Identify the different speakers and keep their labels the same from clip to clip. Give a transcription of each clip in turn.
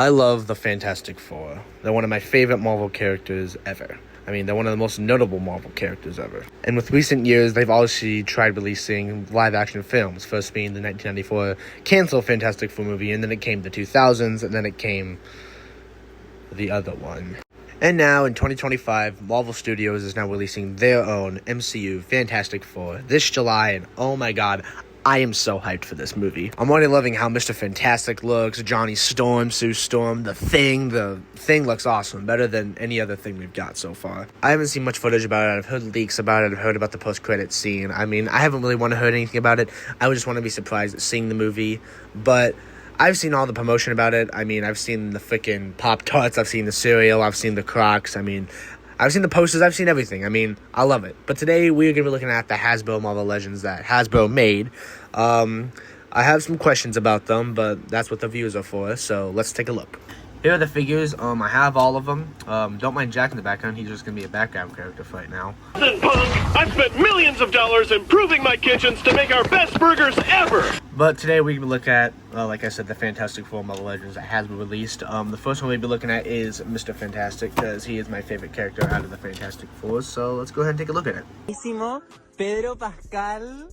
Speaker 1: I love the Fantastic Four. They're one of my favorite Marvel characters ever. I mean, they're one of the most notable Marvel characters ever. And with recent years, they've obviously tried releasing live-action films, first being the 1994 canceled Fantastic Four movie, and then it came the 2000s, and then it came the other one. And now, in 2025, Marvel Studios is now releasing their own MCU Fantastic Four this July, and oh my god, I am so hyped for this movie. I'm already loving how Mr. Fantastic looks, Johnny Storm, Sue Storm, the Thing looks awesome, better than any other thing we've got so far. I haven't seen much footage about it, I've heard leaks about it, I've heard about the post-credits scene. I mean, I haven't really heard anything about it. I would just want to be surprised at seeing the movie, but I've seen all the promotion about it. I mean, I've seen the freaking Pop-Tarts, I've seen the cereal, I've seen the Crocs, I mean, I've seen the posters, I've seen everything. I mean, I love it. But today, we're going to be looking at the Hasbro Marvel Legends that Hasbro made. I have some questions about them, but that's what the views are for, so let's take a look. Here are the figures. I have all of them. Don't mind Jack in the background. He's just going to be a background character for right now.
Speaker 2: Listen, punk! I've spent millions of dollars improving my kitchens to make our best burgers ever!
Speaker 1: But today we can look at, like I said, the Fantastic Four Marvel Legends that has been released. The first one we'll be looking at is Mr. Fantastic, because he is my favorite character out of the Fantastic Four. So let's go ahead and take a look at it.
Speaker 3: Pedro Pascal.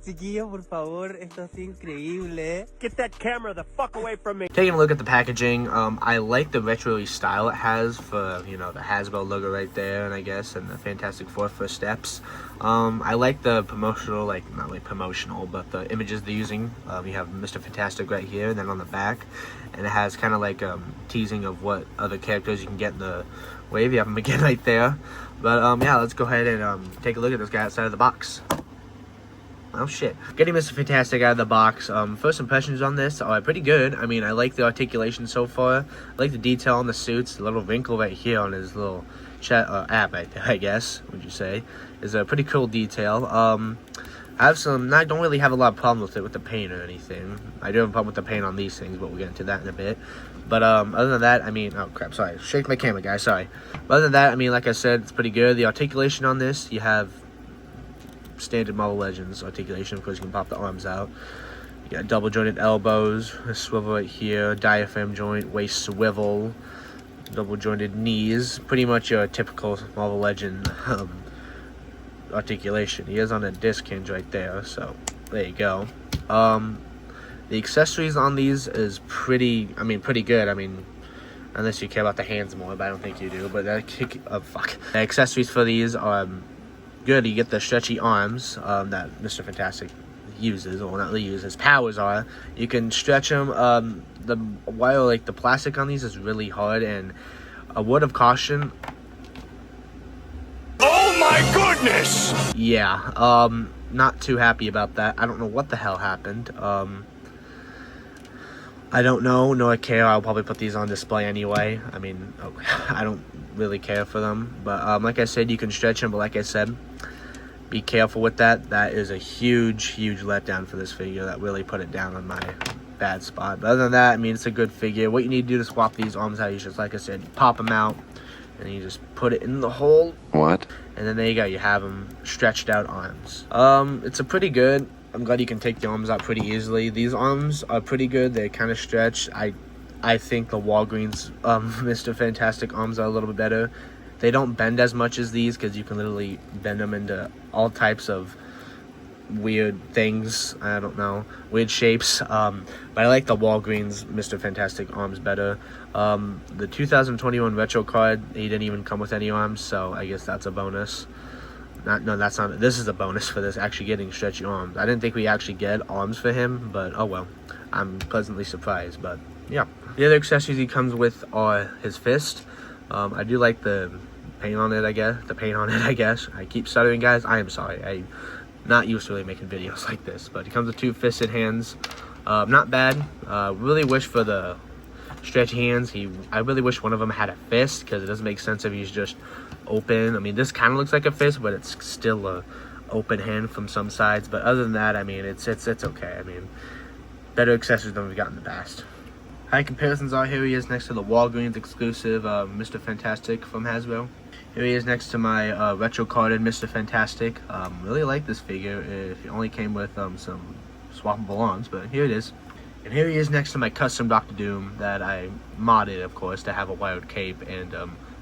Speaker 3: Chiquillo, por favor, esto es increíble.
Speaker 2: Get that camera the fuck away from me!
Speaker 1: Taking a look at the packaging, I like the retro style it has for, you know, the Hasbro logo right there, and I guess, and the Fantastic Four first steps. I like the promotional, like, not really promotional, but the images they're using. You have Mr. Fantastic right here, and then on the back, and it has kind of like teasing of what other characters you can get in the wave. You have them again right there. But, yeah, let's go ahead and take a look at this guy outside of the box. Oh shit. Getting Mr. Fantastic out of the box, first impressions on this are pretty good. I mean, I like the articulation so far. I like the detail on the suits. The little wrinkle right here on his little app right there, I guess, would you say, is a pretty cool detail. I don't really have a lot of problems with it, with the paint or anything. I do have a problem with the paint on these things, but we'll get into that in a bit. But other than that, I mean, oh crap, sorry. Shake my camera, guys, sorry. But other than that, I mean, like I said, it's pretty good. The articulation on this, you have standard Marvel Legends articulation. Of course, you can pop the arms out. You got double jointed elbows, a swivel right here, diaphragm joint, waist swivel, double jointed knees. Pretty much your typical Marvel Legend articulation. He is on a disc hinge right there, so there you go. The accessories on these is pretty good. I mean, unless you care about the hands more, but I don't think you do. But the accessories for these are good. You get the stretchy arms that Mr. Fantastic uses, or not really uses, his powers are. You can stretch them. While like the plastic on these is really hard, and a word of caution.
Speaker 2: Oh my goodness!
Speaker 1: Yeah, not too happy about that. I don't know what the hell happened. I don't know, nor care. I'll probably put these on display anyway. I mean, I don't really care for them, but like I said, you can stretch them, but like I said, be careful with that. That is a huge letdown for this figure. That really put it down on my bad spot. But other than that, I mean, it's a good figure. What you need to do to swap these arms out, you just, like I said, you pop them out, and you just put it in the hole.
Speaker 4: What? And
Speaker 1: then there you go, you have them stretched out arms. It's a pretty good. I'm glad you can take the arms out pretty easily. These arms are pretty good. They kind of stretch. I think the Walgreens Mr. Fantastic arms are a little bit better. They don't bend as much as these, because you can literally bend them into all types of weird things. I don't know, weird shapes. But I like the Walgreens Mr. Fantastic arms better. The 2021 retro card, he didn't even come with any arms, so I guess that's a bonus. No, that's not. This is a bonus for this, actually getting stretchy arms. I didn't think we actually get arms for him, but oh well. I'm pleasantly surprised, but yeah. The other accessories he comes with are his fist. I do like the paint on it, I guess. I keep stuttering, guys. I am sorry. I'm not used to really making videos like this, but he comes with two fisted hands. Not bad. Really wish for the stretchy hands. I really wish one of them had a fist, because it doesn't make sense if he's just open. I mean, this kind of looks like a fist, but it's still a open hand from some sides. But other than that, I mean, it's okay. I mean, better accessories than we've got in the past. High comparisons are, here he is next to the Walgreens exclusive Mr. Fantastic from Hasbro. Here he is next to my retro carded Mr. Fantastic. Really like this figure. If it only came with some swappable arms, but here it is. And here he is next to my custom Dr. Doom that I modded, of course, to have a wired cape and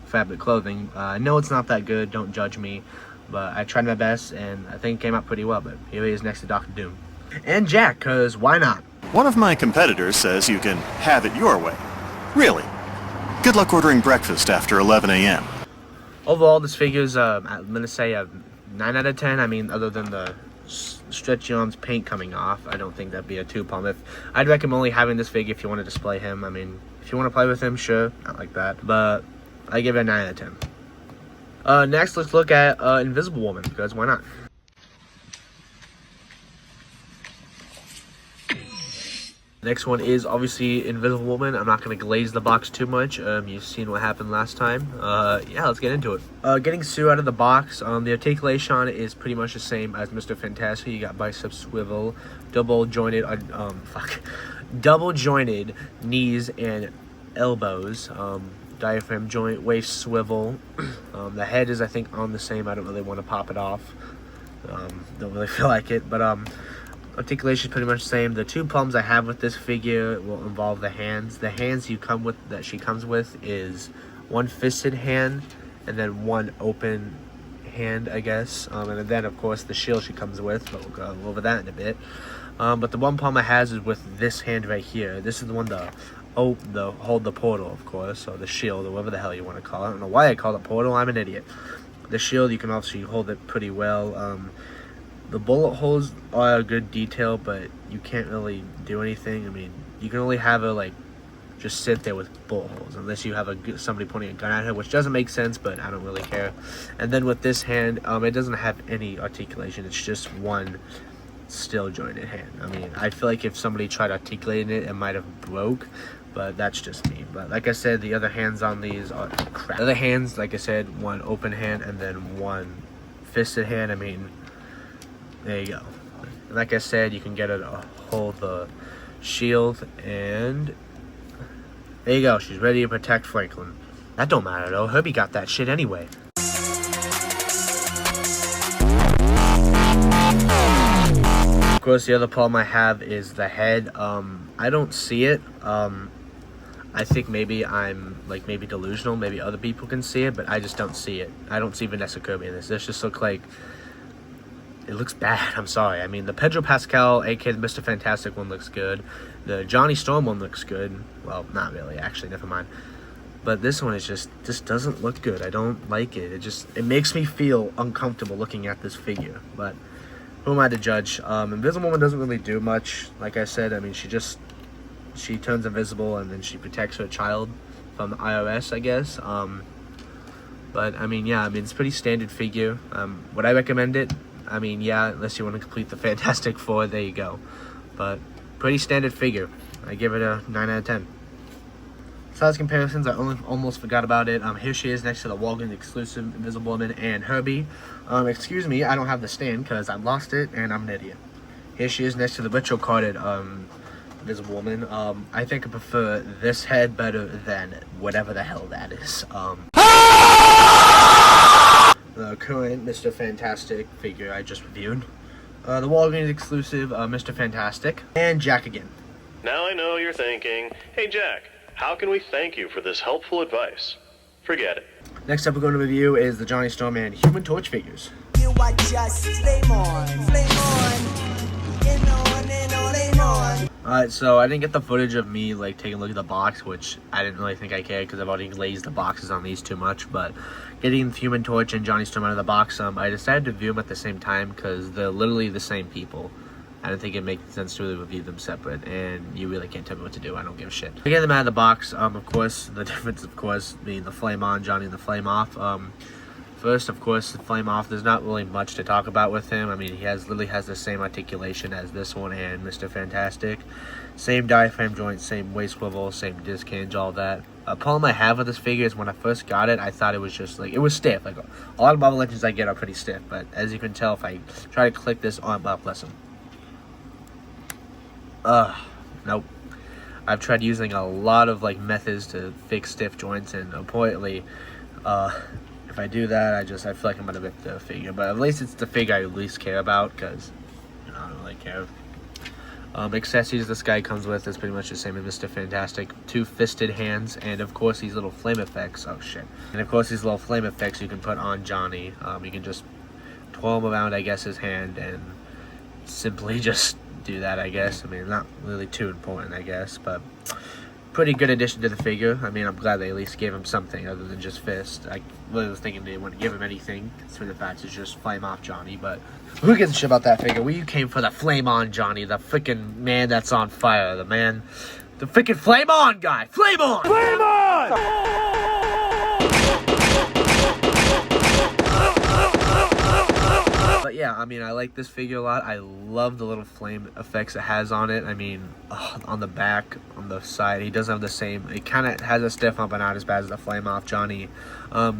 Speaker 1: fabric clothing. I know it's not that good, don't judge me, but I tried my best and I think it came out pretty well. But here he is next to Dr. Doom. And Jack, cause why not?
Speaker 4: One of my competitors says you can have it your way. Really? Good luck ordering breakfast after 11 a.m.
Speaker 1: Overall, this figure's, I'm gonna say a 9 out of 10. I mean, other than the stretchy arms paint coming off, I don't think that'd be a 2-pump. I'd recommend only having this figure if you want to display him. I mean, if you want to play with him, sure, not like that. But I give it a 9 out of 10. Next, let's look at Invisible Woman, because why not? Next one is obviously Invisible Woman. I'm not going to glaze the box too much. You've seen what happened last time. Yeah, let's get into it. Getting Sue out of the box, the articulation on it is pretty much the same as Mr. Fantastic. You got bicep swivel, double jointed knees and elbows, diaphragm joint, waist swivel. The head is, I think, on the same. I don't really want to pop it off. Don't really feel like it, but articulation is pretty much the same. The 2 problems I have with this figure will involve the hands. The hands she comes with is 1 fisted hand and then 1 open hand, I guess. And then of course the shield she comes with, but we'll go over that in a bit. But the one problem I have is with this hand right here. This is the one to hold the portal, of course, or the shield, or whatever the hell you want to call it. I don't know why I call it portal, I'm an idiot. The shield, you can obviously hold it pretty well. The bullet holes are a good detail, but you can't really do anything. I mean, you can only have her like just sit there with bullet holes unless you have somebody pointing a gun at her, which doesn't make sense, but I don't really care. And then with this hand, it doesn't have any articulation. It's just 1 still jointed hand. I mean, I feel like if somebody tried articulating it, it might have broke, but that's just me. But like I said, the other hands on these are crap. The other hands, like I said, 1 open hand and then 1 fisted hand. I mean, there you go. And like I said, you can get her to hold the shield, and there you go. She's ready to protect Franklin. That don't matter though. Herbie got that shit anyway. Of course, the other problem I have is the head. I don't see it. I think maybe I'm maybe delusional. Maybe other people can see it, but I just don't see it. I don't see Vanessa Kirby in this. This just looks like, it looks bad. I'm sorry. I mean, the Pedro Pascal, aka the Mr. Fantastic one, looks good. The Johnny Storm one looks good. Well, not really, actually. Never mind. But this one is just doesn't look good. I don't like it. It makes me feel uncomfortable looking at this figure. But who am I to judge? Invisible Woman doesn't really do much. Like I said, I mean, she turns invisible and then she protects her child from the IRS, I guess. But I mean, yeah, I mean, it's a pretty standard figure. Would I recommend it? I mean, yeah, unless you want to complete the Fantastic Four, there you go. But pretty standard figure. I give it a 9 out of 10. Size comparisons, I almost forgot about it. Here she is next to the Walgreens exclusive Invisible Woman and Herbie. Excuse me, I don't have the stand because I lost it and I'm an idiot. Here she is next to the retro carded Invisible Woman. I think I prefer this head better than whatever the hell that is. The current Mr. Fantastic figure I just reviewed. The Walgreens exclusive Mr. Fantastic. And Jack again.
Speaker 2: Now I know you're thinking, hey Jack, how can we thank you for this helpful advice? Forget it.
Speaker 1: Next up we're going to review is the Johnny Storm and Human Torch figures.
Speaker 3: You are just flame on, and on, and on.
Speaker 1: Alright, so I didn't get the footage of me taking a look at the box, which I didn't really think I cared because I've already glazed the boxes on these too much. But getting Human Torch and Johnny Storm out of the box, I decided to view them at the same time because they're literally the same people. I don't think it makes sense to really review them separate, and you really can't tell me what to do. I don't give a shit. To get them out of the box, of course, the difference, of course, being the Flame On Johnny and the Flame Off. First, of course, the Flame Off, there's not really much to talk about with him. I mean, he literally has the same articulation as this one and Mr. Fantastic. Same diaphragm joint, same waist swivel, same disc hinge, all that. A problem I have with this figure is when I first got it, I thought it was just it was stiff. A lot of Marvel Legends I get are pretty stiff, but as you can tell, if I try to click this arm up, listen. Nope. I've tried using a lot of methods to fix stiff joints, and importantly, if I do that, I feel like I'm gonna rip the figure. But at least it's the figure I at least care about, because I don't really care. Accessories this guy comes with is pretty much the same as Mr. Fantastic. 2 fisted hands, and of course these little flame effects. Oh shit. And of course these little flame effects you can put on Johnny. You can just twirl him around, I guess, his hand, and simply just do that, I guess. I mean, not really too important, I guess, but pretty good addition to the figure. I mean, I'm glad they at least gave him something other than just fist. I really was thinking they wouldn't give him anything, considering the fact it's just Flame Off Johnny, but who gives a shit about that figure? We came for the Flame On Johnny, the freaking man that's on fire, the freaking Flame On guy! Flame On! Flame On! But yeah, I mean, I like this figure a lot. I love the little flame effects it has on it. I mean, on the back, on the side, he doesn't have the same. It kind of has a stiff up, but not as bad as the Flame Off Johnny.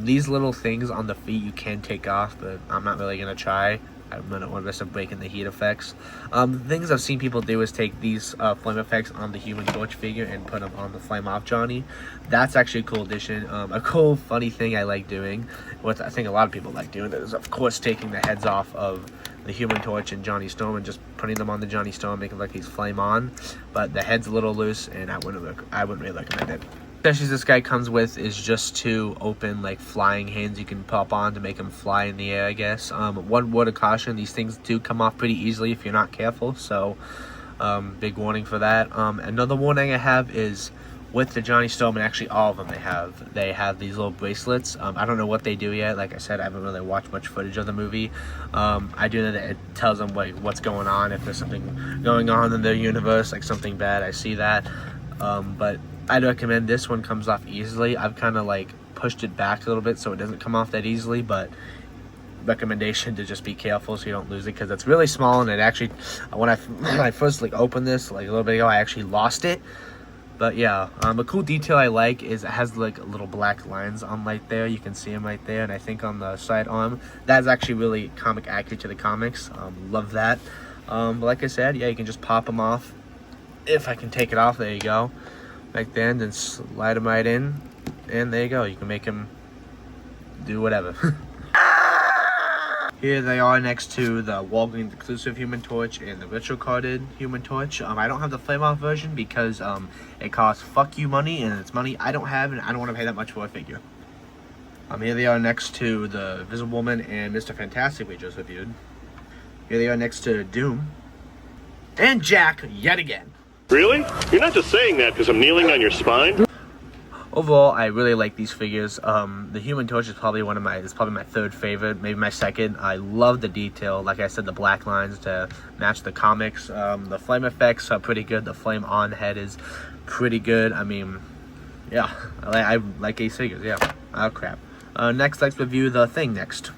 Speaker 1: These little things on the feet you can take off, but I'm not really going to try. I don't want to risk of breaking the heat effects. Things I've seen people do is take these flame effects on the Human Torch figure and put them on the Flame Off Johnny. That's actually a cool addition. A cool, funny thing I like doing, what I think a lot of people like doing, is of course taking the heads off of the Human Torch and Johnny Storm and just putting them on the Johnny Storm, making it like he's flame on. But the head's a little loose, and I wouldn't really recommend it. Accessories this guy comes with is just 2 open, like, flying hands you can pop on to make him fly in the air, I guess. One word of caution, these things do come off pretty easily if you're not careful, so big warning for that. Another warning I have is with the Johnny Storm, and actually all of them they have these little bracelets. I don't know what they do yet. Like I said, I haven't really watched much footage of the movie. I do know that it tells them what's going on, if there's something going on in their universe, like something bad, I see that. But I'd recommend this one comes off easily. I've kind of like pushed it back a little bit so it doesn't come off that easily, but recommendation to just be careful so you don't lose it, because it's really small, and it actually, when I first like opened this like a little bit ago, I actually lost it. But yeah, a cool detail I like is it has like little black lines on right there. You can see them right there, and I think on the side arm, that's actually really comic accurate to the comics. Love that. But like I said, yeah, you can just pop them off. If I can take it off, there you go. Like then, then slide them right in, and there you go. You can make them do whatever. Here they are next to the Walgreens exclusive Human Torch and the retro carded Human Torch. I don't have the flame off version because it costs fuck you money, and it's money I don't have, and I don't want to pay that much for a figure. Here they are next to the Invisible Woman and Mr. Fantastic we just reviewed. Here they are next to Doom and Jack yet again.
Speaker 2: Really? You're not just saying that because I'm kneeling on your spine?
Speaker 1: Overall, I really like these figures. The Human Torch is probably my 3rd favorite, maybe my 2nd. I love the detail. Like I said, the black lines to match the comics. The flame effects are pretty good. The flame on head is pretty good. I mean, yeah, I like these figures. Yeah. Oh crap. Next, let's review the Thing next.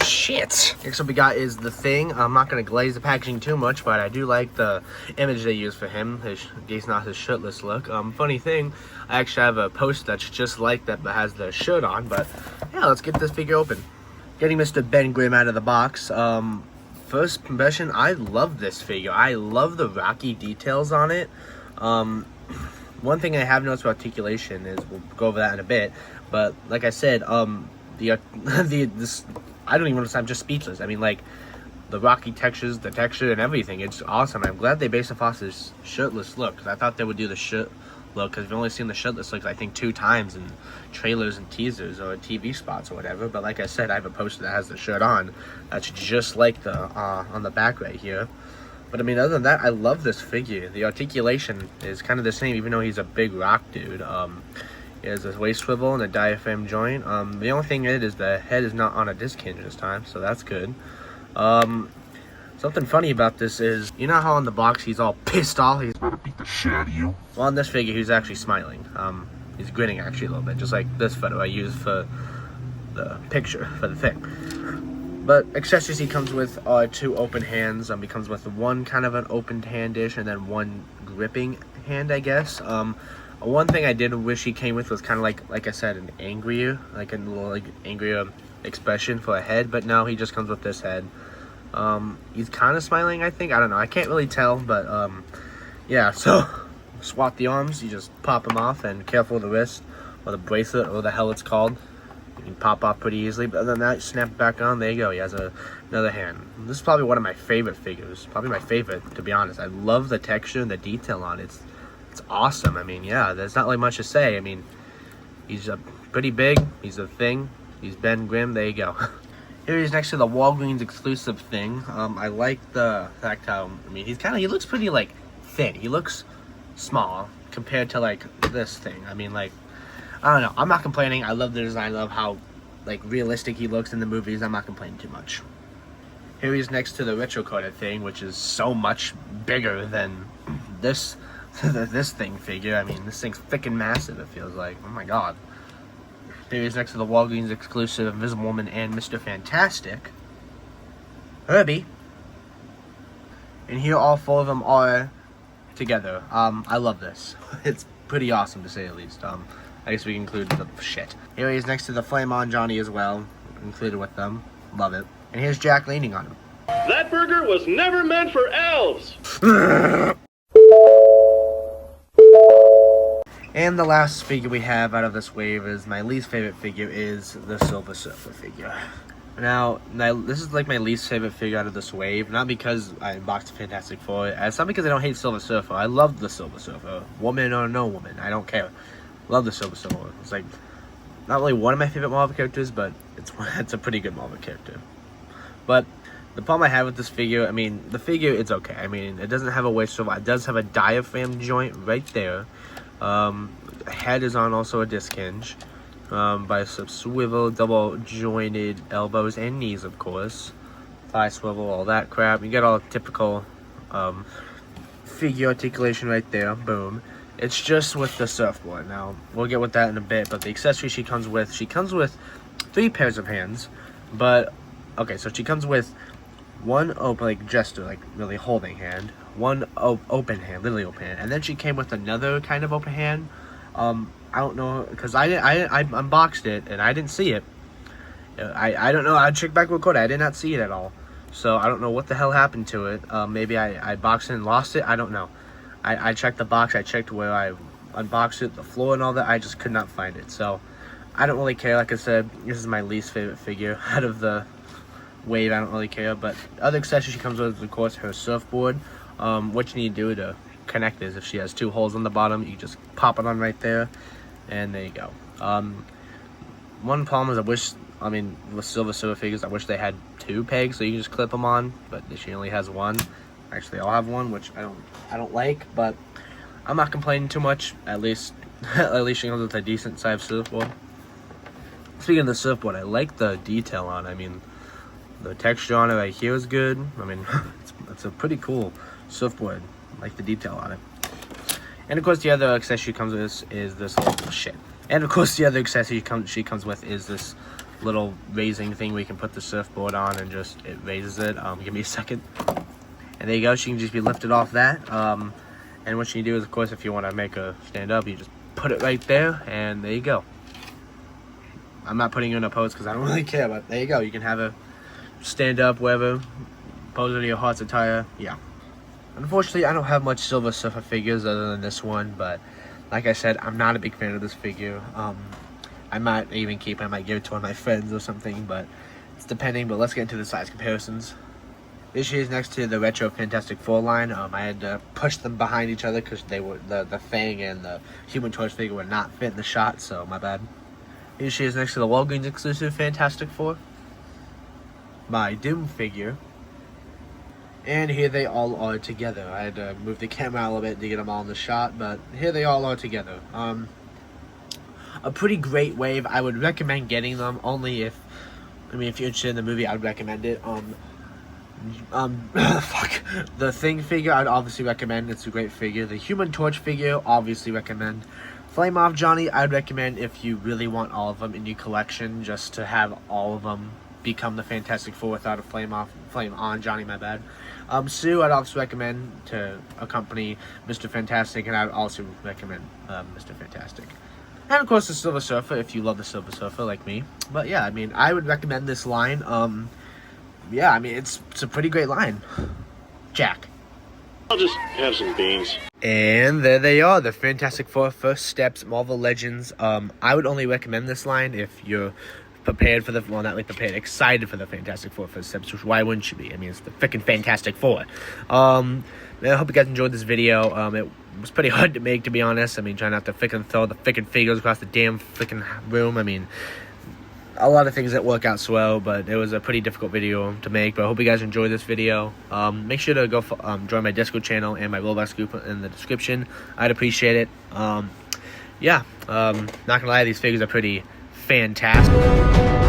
Speaker 1: Shit. Next up we got is the Thing. I'm not going to glaze the packaging too much, but I do like the image they use for him. He's not his shirtless look. Funny thing, I actually have a post that's just like that but has the shirt on, but yeah, let's get this figure open. Getting Mr. Ben Grimm out of the box. First impression, I love this figure. I love the rocky details on it. One thing I have noticed with articulation is, we'll go over that in a bit, but like I said, this, I don't even understand, I'm just speechless. I mean, like, the rocky textures, the texture and everything, it's awesome. I'm glad they based it off his shirtless look, because I thought they would do the shirt look, because we've only seen the shirtless look, I think, 2 times in trailers and teasers or TV spots or whatever. But like I said, I have a poster that has the shirt on. That's just like the, on the back right here. But I mean, other than that, I love this figure. The articulation is kind of the same, even though he's a big rock dude. He has a waist swivel and a diaphragm joint. The only thing is the head is not on a disc hinge this time, so that's good. Something funny about this is, you know how on the box he's all pissed off? He's about to beat the shit out of you. Well, on this figure, he's actually smiling. He's grinning actually a little bit, just like this photo I used for the picture, for the Thing. But accessories he comes with are 2 open hands. He comes with one kind of an opened hand dish and then one gripping hand, I guess. One thing I did wish he came with was kind of like I said, an angrier, like a little angrier expression for a head, but no, he just comes with this head. He's kind of smiling, I think. I don't know. I can't really tell, but yeah. So swap the arms. You just pop them off, and careful with the wrist or the bracelet or the hell it's called. You can pop off pretty easily, but other than that, snap it back on. There you go. He has another hand. This is probably one of my favorite figures. Probably my favorite, to be honest. I love the texture and the detail on it. It's awesome. I mean, yeah, there's not really much to say. I mean, he's pretty big. He's a thing. He's Ben Grimm. There you go. Here he's next to the Walgreens exclusive thing. I like the fact how, I mean, he looks pretty, like, thin. He looks small compared to, like, this thing. I mean, like, I don't know. I'm not complaining. I love the design. I love how, like, realistic he looks in the movies. I'm not complaining too much. Here he's next to the retro coded thing, which is so much bigger than this this thing figure. I mean, this thing's freaking massive, it feels like. Oh my god. Here he's next to the Walgreens exclusive Invisible Woman and Mr. Fantastic. Herbie. And here all four of them are together. I love this. It's pretty awesome, to say the least. I guess we can include the shit. Here he is next to the Flame On Johnny as well, included with them. Love it. And here's Jack leaning on him.
Speaker 2: That burger was never meant for elves!
Speaker 1: And the last figure we have out of this wave is my least favorite figure, is the Silver Surfer figure. Now this is like my least favorite figure out of this wave, not because I unboxed Fantastic Four, it's not because I don't hate Silver Surfer. I love the Silver Surfer, woman or no woman, I don't care. Love the Silver Surfer. It's like not really one of my favorite Marvel characters, but it's a pretty good Marvel character. But the problem I have with this figure, I mean, the figure, it's okay. I mean, it doesn't have a waist swivel. It does have a diaphragm joint right there. Head is on also a disc hinge. Bicep swivel, double jointed elbows and knees, of course. Thigh swivel, all that crap. You get all typical figure articulation right there. Boom. It's just with the surfboard. Now, we'll get with that in a bit, but the accessory she comes with 3 pairs of hands, but okay, so she comes with one open, like gesture, like really holding hand, one open hand, literally open hand, and then she came with another kind of open hand. I don't know, because I unboxed it and I didn't see it. I don't know. I checked back with code. I did not see it at all, so I don't know what the hell happened to it. Maybe I boxed it and lost it. I don't know. I checked the box. I checked where I unboxed it, the floor and all that. I just could not find it. So I don't really care. Like I said, this is my least favorite figure out of the wave. I don't really care. But other accessories she comes with, of course, her surfboard. What you need to do to connect is, if she has 2 holes on the bottom, you just pop it on right there, and there you go. One problem is with Silver Surfer figures, I wish they had 2 pegs so you can just clip them on, but she only has 1. Actually, I'll have 1, which I don't like, but I'm not complaining too much. At least she comes with a decent sized surfboard. Speaking of the surfboard, I like the detail on it. I mean, the texture on it right here is good. I mean, it's a pretty cool surfboard. I like the detail on it. And of course, the other accessory comes with is this little shit. And of course, the other accessory she comes with is this little raising thing where you can put the surfboard on and just it raises it. Give me a second. And there you go. She can just be lifted off that. And what you do is, of course, if you want to make her stand up, you just put it right there, and there you go. I'm not putting you in a pose because I don't really care, but there you go. You can have her stand up, wherever, pose to your heart's attire. Yeah. Unfortunately, I don't have much Silver Surfer figures other than this one, but like I said, I'm not a big fan of this figure. I might even keep it. I might give it to one of my friends or something, but it's depending. But let's get into the size comparisons. This she is next to the Retro Fantastic Four line. I had to push them behind each other because they were the Fang and the Human Torch figure would not fit in the shot, so my bad. Here she is next to the Walgreens exclusive Fantastic Four, my Doom figure. And here they all are together. I had to move the camera a little bit to get them all in the shot, but here they all are together. A pretty great wave. I would recommend getting them only if you're interested in the movie, I would recommend it. Fuck. The Thing figure, I'd obviously recommend. It's a great figure. The Human Torch figure, obviously recommend. Flame Off Johnny, I'd recommend if you really want all of them in your collection, just to have all of them become the Fantastic Four without a Flame On Johnny, my bad. Sue, I'd also recommend to accompany Mr. Fantastic, and I'd also recommend Mr. Fantastic. And of course the Silver Surfer, if you love the Silver Surfer like me. But yeah, I mean, I would recommend this line. Yeah, I mean, it's a pretty great line. Jack.
Speaker 2: I'll just have some beans.
Speaker 1: And there they are, the Fantastic Four First Steps Marvel Legends. I would only recommend this line if you're prepared for the, well, not like prepared, excited for the Fantastic Four first episode. Why wouldn't you be? I mean, it's the freaking Fantastic Four. I hope you guys enjoyed this video. It was pretty hard to make, to be honest. I mean, trying not to freaking throw the freaking figures across the damn freaking room. I mean, a lot of things that work out slow, but it was a pretty difficult video to make. But I hope you guys enjoyed this video. Make sure to go join my Discord channel and my Roblox group in the description. I'd appreciate it. Yeah, not gonna lie, these figures are pretty fantastic.